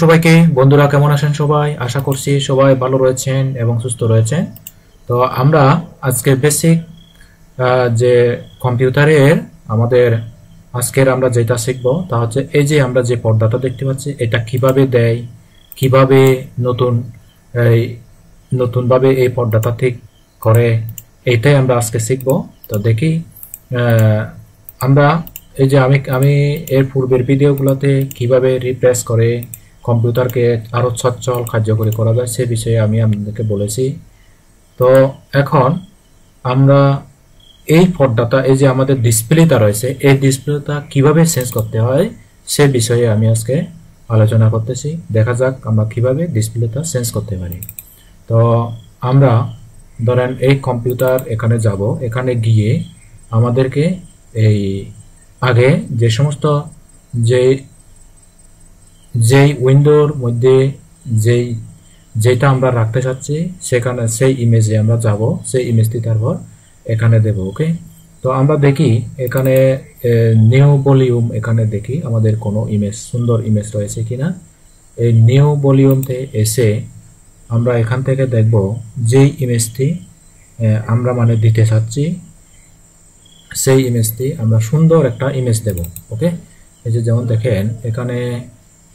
সবাইকে বন্ধুরা, কেমন আছেন সবাই? আশা করছি সবাই ভালো রয়েছেন এবং সুস্থ রয়েছেন। তো আমরা আজকে বেসিক যে কম্পিউটারের আমাদের আজকের আমরা যেটা শিখব তা হচ্ছে এই যে আমরা যে পর্দাটা দেখতে পাচ্ছি এটা কিভাবে দেয়, কিভাবে নতুন এই নতুনভাবে এই পর্দাটা ঠিক করে, এইটাই আমরা আজকে শিখব। তো দেখি আমরা এই যে আমি আমি এর পূর্বের ভিডিওগুলোতে কিভাবে রিপ্লেস করে কম্পিউটারকে আরো সচ্ছল কার্যকরী করা যায় সে বিষয়ে আমি আপনাদেরকে বলেছি। তো এখন আমরা এই পর্দাটা, এই যে আমাদের ডিসপ্লেটা রয়েছে, এই ডিসপ্লেটা কিভাবে চেঞ্জ করতে হয় সে বিষয়ে আমি আজকে আলোচনা করতেছি। দেখা যাক আমরা কিভাবে ডিসপ্লেটা চেঞ্জ করতে পারি। তো আমরা ধরেন এই কম্পিউটার এখানে যাব, এখানে গিয়ে আমাদেরকে এই আগে যে সমস্ত যেই উইন্ডোর মধ্যে যেটা আমরা রাখতে চাচ্ছি সেখানে সেই ইমেজে আমরা যাব, সেই ইমেজটি তারপর এখানে দেব। ওকে, তো আমরা দেখি এখানে নিউ ভলিউম, এখানে দেখি আমাদের কোনো ইমেজ, সুন্দর ইমেজ রয়েছে কিনা। এই নিউ ভলিউমতে এসে আমরা এখান থেকে দেখব যেই ইমেজটি আমরা মানে দিতে চাচ্ছি সেই ইমেজটি আমরা সুন্দর একটা ইমেজ দেব। ওকে, এই যে যেমন দেখেন এখানে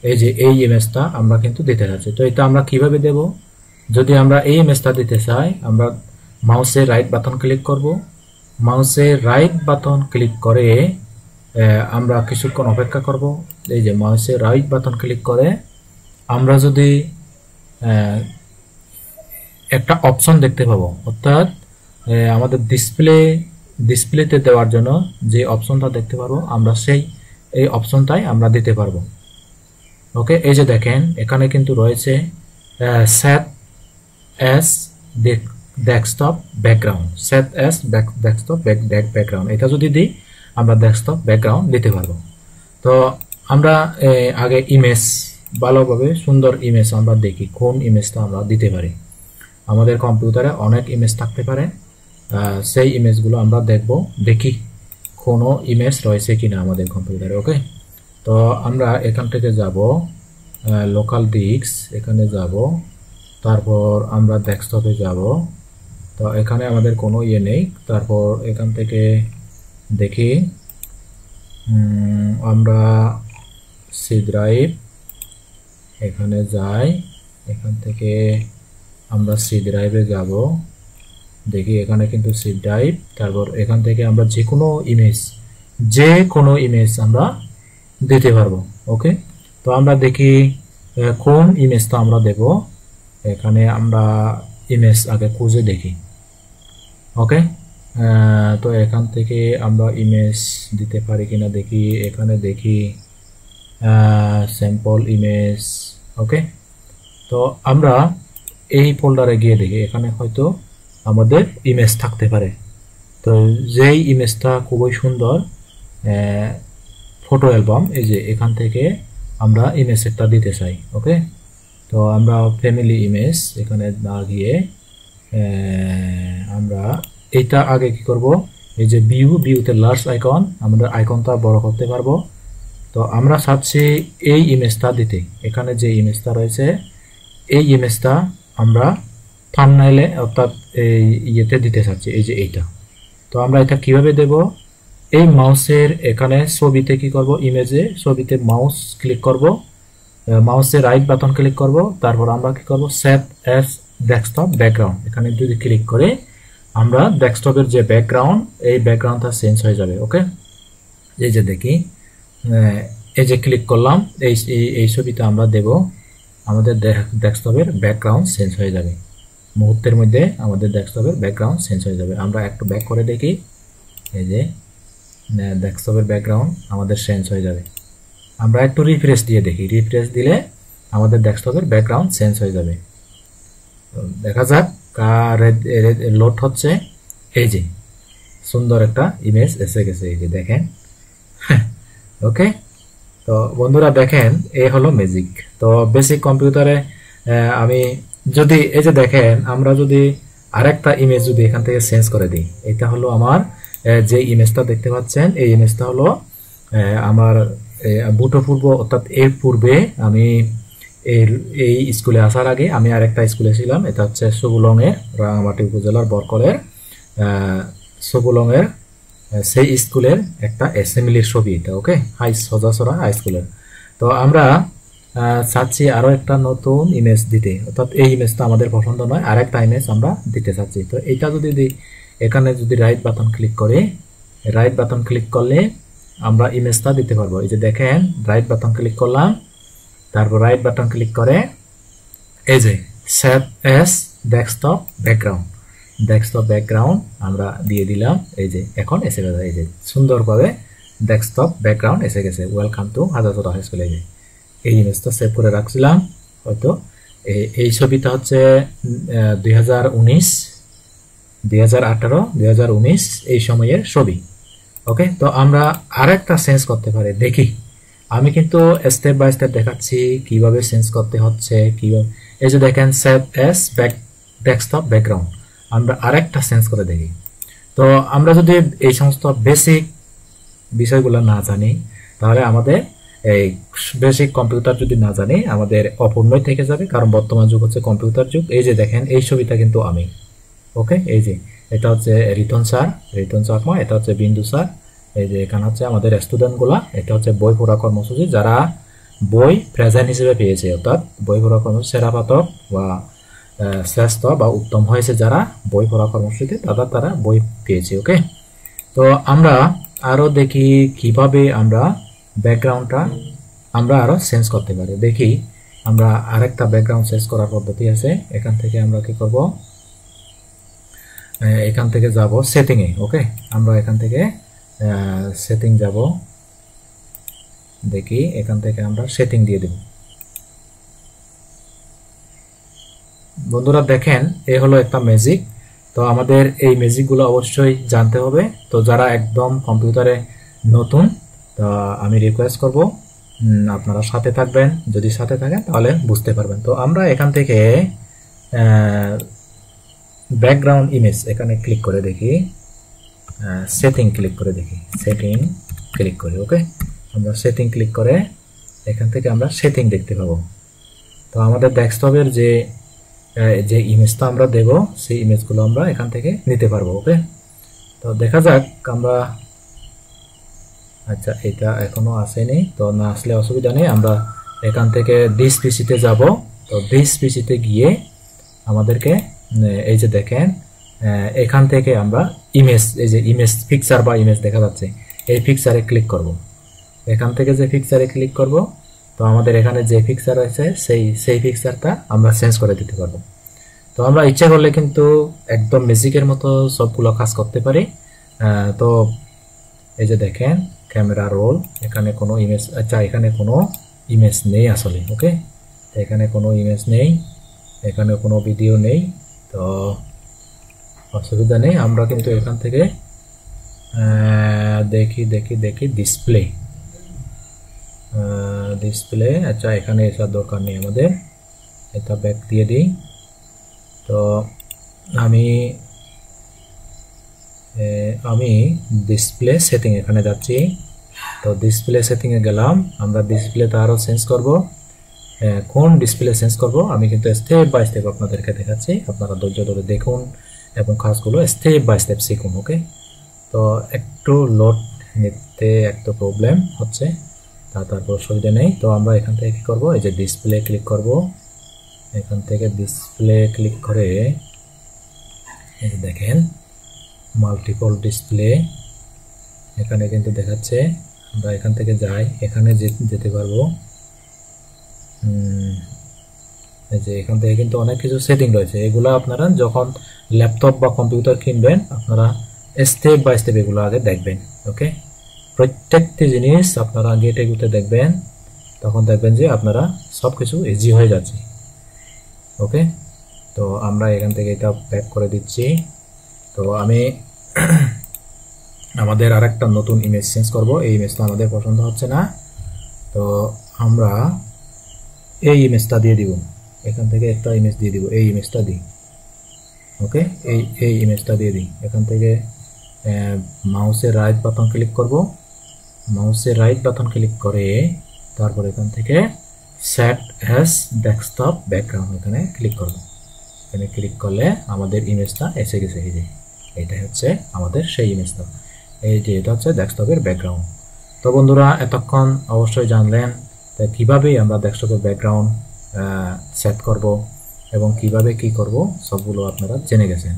এই যে এই ইমেজটা আমরা কিন্তু দিতে চাচ্ছি। তো এটা আমরা কিভাবে দেব? যদি আমরা এই ইমেজটা দিতে চাই, আমরা মাউসের রাইট বাটন ক্লিক করব। মাউসের রাইট বাটন ক্লিক করে আমরা কিছুক্ষণ অপেক্ষা করব। এই যে মাউসের রাইট বাটন ক্লিক করে আমরা যদি একটা অপশন দেখতে পাবো, অর্থাৎ আমাদের ডিসপ্লেতে দেওয়ার জন্য যে অপশনটা দেখতে পারবো আমরা এই অপশনটাই আমরা দিতে পারবো। ওকে, এই যে দেখেন এখানে কিন্তু রয়েছে set S desktop background, set S desktop background. এটা যদি দিই আমরা ডেস্কটপ ব্যাকগ্রাউন্ড দিতে পারবো। তো আমরা আগে ইমেজ, ভালোভাবে সুন্দর ইমেজ আমরা দেখি কোন ইমেজটা আমরা দিতে পারি। আমাদের কম্পিউটারে অনেক ইমেজ থাকতে পারে, সেই ইমেজগুলো আমরা দেখি কোনো ইমেজ রয়েছে কিনা আমাদের কম্পিউটারে। ওকে, তো আমরা এখান থেকে যাব লোকাল ডিস্ক, এখানে যাব, তারপর আমরা ডেস্কটপে যাব। তো এখানে আমাদের কোনো ইয়ে নেই। তারপর এখান থেকে দেখি আমরা সি ড্রাইভ, এখানে যাই, এখান থেকে আমরা সি ড্রাইভে যাব, দেখি এখানে কিন্তু সি ড্রাইভ। তারপর এখান থেকে আমরা যে কোনো ইমেজ আমরা দিতে পারবো। ওকে, তো আমরা দেখি কোন ইমেজটা আমরা দেব। এখানে আমরা ইমেজ আগে খুঁজে দেখি। ওকে, তো এখান থেকে আমরা ইমেজ দিতে পারি কিনা দেখি। এখানে দেখি স্যাম্পল ইমেজ। ওকে, তো আমরা এই ফোল্ডারে গিয়ে দেখি এখানে হয়তো আমাদের ইমেজ থাকতে পারে। তো যেই ইমেজটা খুবই সুন্দর ফটো অ্যালবাম, এই যে এখান থেকে আমরা ইমেজ একটা দিতে চাই। ওকে, তো আমরা ফ্যামিলি ইমেজ এখানে না গিয়ে আমরা এইটা আগে কি করব, এই যে ভিউতে লার্জ আইকন, আমরা আইকনটা বড় করতে পারবো। তো আমরা চাচ্ছি এই ইমেজটা দিতে, এখানে যে ইমেজটা রয়েছে এই ইমেজটা আমরা থাম্বনেইলে অর্থাৎ এই ইয়েতে দিতে চাচ্ছি, এই যে এইটা। তো আমরা এটা কিভাবে দেব? এই মাউসের এখানে ছবিতে কি করব, ইমেজে ছবিতে মাউস ক্লিক করব, মাউসের রাইট বাটন ক্লিক করব, তারপর আমরা কি করব সেট এস ডেস্কটপ ব্যাকগ্রাউন্ড, এখানে যদি ক্লিক করে আমরা ডেস্কটপের যে ব্যাকগ্রাউন্ড, এই ব্যাকগ্রাউন্ডটা চেঞ্জ হয়ে যাবে। ওকে, এই যে দেখি এই যে ক্লিক করলাম, এই ছবিটা আমরা দেব, আমাদের ডেস্কটপের ব্যাকগ্রাউন্ড চেঞ্জ হয়ে যাবে। মুহূর্তের মধ্যে আমাদের ডেস্কটপের ব্যাকগ্রাউন্ড চেঞ্জ হয়ে যাবে। আমরা একটু ব্যাক করে দেখি, এই যে ডেস্কটপের ব্যাকগ্রাউন্ড আমাদের চেঞ্জ হয়ে যাবে। আমরা একটু রিফ্রেশ দিয়ে দেখি, রিফ্রেশ দিলে আমাদের ডেস্কটপের ব্যাকগ্রাউন্ড চেঞ্জ হয়ে যাবে। দেখা যাক লোড হচ্ছে, এই যে সুন্দর একটা ইমেজ এসে গেছে, এই যে দেখেন। ওকে, তো বন্ধুরা দেখেন এই হলো ম্যাজিক। তো বেসিক কম্পিউটারে আমি যদি এই যে দেখেন আমরা যদি আরেকটা ইমেজ যদি এখান থেকে চেঞ্জ করে দিই, এটা হলো আমার যে ইমেজটা দেখতে পাচ্ছেন, এই ইমেজটা হলো আমার ভূতপূর্ব, অর্থাৎ এর পূর্বে আমি এই স্কুলে আসার আগে আমি আরেকটা স্কুলে ছিলাম, এটা হচ্ছে সুবুলংয়ের রাঙামাটি উপজেলার বরকলের সুবুলংয়ের সেই স্কুলের একটা অ্যাসেম্বলির ছবি এটা। ওকে, হাই সোজাসরা হাই স্কুলের। তো আমরা চাচ্ছি আরো একটা নতুন ইমেজ দিতে, অর্থাৎ এই ইমেজটা আমাদের পছন্দ নয়, আরেকটা ইমেজ আমরা দিতে চাচ্ছি। তো এটা যদি এখানে যদি রাইট বাটন ক্লিক করে, রাইট বাটন ক্লিক করলে আমরা ইমেজটা দিতে পারবো। এই যে দেখেন রাইট বাটন ক্লিক করলাম, তারপর রাইট বাটন ক্লিক করে এই যে save as desktop background, desktop background আমরা দিয়ে দিলাম। এই যে এখন এসে গেছে, এই যে সুন্দরভাবে ডেস্কটপ ব্যাকগ্রাউন্ড এসে গেছে। Welcome to Hazarchora high school. এই ইমেজটা সেভ করে রাখছিলাম হয়তো। এই ছবিটা হচ্ছে 2019, 2018, 2019 এই সময়ের ছবি। ওকে, তো আমরা আরেকটা চেঞ্জ করতে পারি, দেখি। আমি কিন্তু স্টেপ বাই স্টেপ দেখাচ্ছি কিভাবে চেঞ্জ করতে হচ্ছে, কিভাবে। এই যে দেখেন সেভ অ্যাজ ডেস্কটপ ব্যাকগ্রাউন্ড, আমরা আরেকটা চেঞ্জ করে দেখি। তো আমরা যদি এই সমস্ত বেসিক বিষয়গুলো না জানি, তাহলে আমাদের এই বেসিক কম্পিউটার যদি না জানি আমাদের অপূর্ণই থেকে যাবে, কারণ বর্তমান যুগ হচ্ছে কম্পিউটার যুগ। এই যে দেখেন এই ছবিটা কিন্তু আমি। ওকে, এই যে এটা হচ্ছে রিতন স্যার, রিতন চাকমা, এটা হচ্ছে বিন্দু স্যার। এই যে এখানে হচ্ছে আমাদের স্টুডেন্ট গুলা, এটা হচ্ছে বই পড়া কর্মসূচি, যারা বই প্রেজেন্ট হিসেবে পেয়েছে, অর্থাৎ বই পড়া কর্মসূচি সেরা পাঠক বা শ্রেষ্ঠ বা উত্তম হয়েছে যারা বই পড়া কর্মসূচিতে, তারা বই পেয়েছে। ওকে, তো আমরা আরো দেখি কিভাবে আমরা ব্যাকগ্রাউন্ডটা আমরা আরো চেঞ্জ করতে পারি। দেখি আমরা আরেকটা ব্যাকগ্রাউন্ড চেঞ্জ করার পদ্ধতি আছে। এখান থেকে আমরা কি করব, এখান থেকে যাব সেটিং এ। ওকে, আমরা এখান থেকে সেটিং যাব, দেখি এখান থেকে আমরা সেটিং দিয়ে দেব। বন্ধুরা দেখেন এই হলো একটা ম্যাজিক। তো আমাদের এই ম্যাজিকগুলো অবশ্যই জানতে হবে। তো যারা একদম কম্পিউটারে নতুন, তো আমি রিকোয়েস্ট করব আপনারা সাথে থাকবেন, যদি সাথে থাকেন তাহলে বুঝতে পারবেন। তো আমরা এখান থেকে ব্যাকগ্রাউন্ড ইমেজ এখানে ক্লিক করে দেখি, সেটিং ক্লিক করে দেখি, সেটিং ক্লিক করি। ওকে, আমরা সেটিং ক্লিক করে এখান থেকে আমরা সেটিং দেখতে পাবো। তো আমাদের ডেস্কটপের যে ইমেজটা আমরা দেব সেই ইমেজগুলো আমরা এখান থেকে নিতে পারবো। ওকে, তো দেখা যাক আমরা। আচ্ছা, এটা এখনো আসেনি, তো না আসলে অসুবিধা নেই। আমরা এখান থেকে দিস পিসিতে যাব। তো দিস পিসিতে গিয়ে আমাদেরকে এই যে দেখেন এখান থেকে আমরা ইমেজ, এই যে ইমেজ পিকচার বা ইমেজ দেখা যাচ্ছে, এই পিকচারে ক্লিক করব। এখান থেকে যে পিকচারে ক্লিক করব, তো আমাদের এখানে যে পিকচার আছে সেই পিকচারটা আমরা চেঞ্জ করে দিতে পারবো। তো আমরা ইচ্ছা করলে কিন্তু একদম ম্যাজিকের মতো সবগুলো কাজ করতে পারি। তো এই যে দেখেন ক্যামেরা রোল, এখানে কোনো ইমেজ, আচ্ছা এখানে কোনো ইমেজ নেই আসলে। ওকে, এখানে কোনো ইমেজ নেই, এখানে কোনো ভিডিও নেই, তো অসুবিধা নেই। আমরা কিন্তু এখান থেকে দেখি ডিসপ্লে, আচ্ছা এখানে এসার দরকার নেই আমাদের, এটা ব্যাক দিয়ে দিই। তো আমি ডিসপ্লে সেটিং এখানে যাচ্ছি। তো ডিসপ্লে সেটিং এ গেলাম, আমরা ডিসপ্লেটা আরো চেঞ্জ করব। কোন ডিসপ্লে চেঞ্জ করব আমি কিন্তু স্টেপ বাই স্টেপ আপনাদেরকে দেখাচ্ছি, আপনারা ধৈর্য ধরে দেখুন এবং কাজগুলো স্টেপ বাই স্টেপ শিখুন। ওকে, তো একটু লোড নিতে একটু প্রবলেম হচ্ছে, তারপর অসুবিধা নেই। তো আমরা এখান থেকে কি করব, এই যে ডিসপ্লে ক্লিক করব, এখান থেকে ডিসপ্লে ক্লিক করে এই যে দেখেন মাল্টিপল ডিসপ্লে এখানে কিন্তু দেখাচ্ছে। আমরা এখান থেকে যাই, এখানে যেতে পারবো। এই যে এখান থেকে কিন্তু অনেক কিছু সেটিং রয়েছে, এগুলো আপনারা যখন ল্যাপটপ বা কম্পিউটার কিনবেন আপনারা স্টেপ বাই স্টেপ এগুলো আগে দেখবেন। ওকে, প্রত্যেকটি জিনিস আপনারা গেটে গুতে দেখবেন, তখন দেখবেন যে আপনারা সবকিছু ইজি হয়ে যাচ্ছে। ওকে, তো আমরা এখান থেকে এটা ব্যাক করে দিচ্ছি। তো আমি আমাদের আরেকটা নতুন ইমেজ চেঞ্জ করব, এই ইমেজটা আমাদের পছন্দ হচ্ছে না, তো আমরা এই ইমেজটা দিয়ে দিব। এখান থেকে একটা ইমেজ দিয়ে দিব, এই ইমেজটা দিই। ওকে, এই ইমেজটা দিয়ে দিই। এখান থেকে মাউসের রাইট বাটন ক্লিক করব, মাউসের রাইট বাটন ক্লিক করে তারপর এখান থেকে সেট অ্যাজ ডেস্কটপ ব্যাকগ্রাউন্ড এখানে ক্লিক করব। এখানে ক্লিক করলে আমাদের ইমেজটা এসে গেছে। এই যে এইটাই হচ্ছে আমাদের সেই ইমেজটা, এই যে এটা হচ্ছে ডেস্কটপের ব্যাকগ্রাউন্ড। তো বন্ধুরা এতক্ষণ অবশ্যই জানলেন কিভাবে আমরা ডেস্কটপের ব্যাকগ্রাউন্ড সেট করব এবং কিভাবে কি করব সবগুলো আপনারা জেনে গেছেন।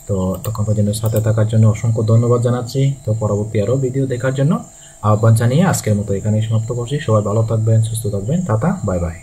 তো তখন পর্যন্ত সাথে থাকার জন্য অসংখ্য ধন্যবাদ জানাচ্ছি। তো পরবর্তী আরও ভিডিও দেখার জন্য আহ্বান জানিয়ে আজকের মতো এখানেই সমাপ্ত করছি। সবাই ভালো থাকবেন, সুস্থ থাকবেন, টাটা, বাই বাই।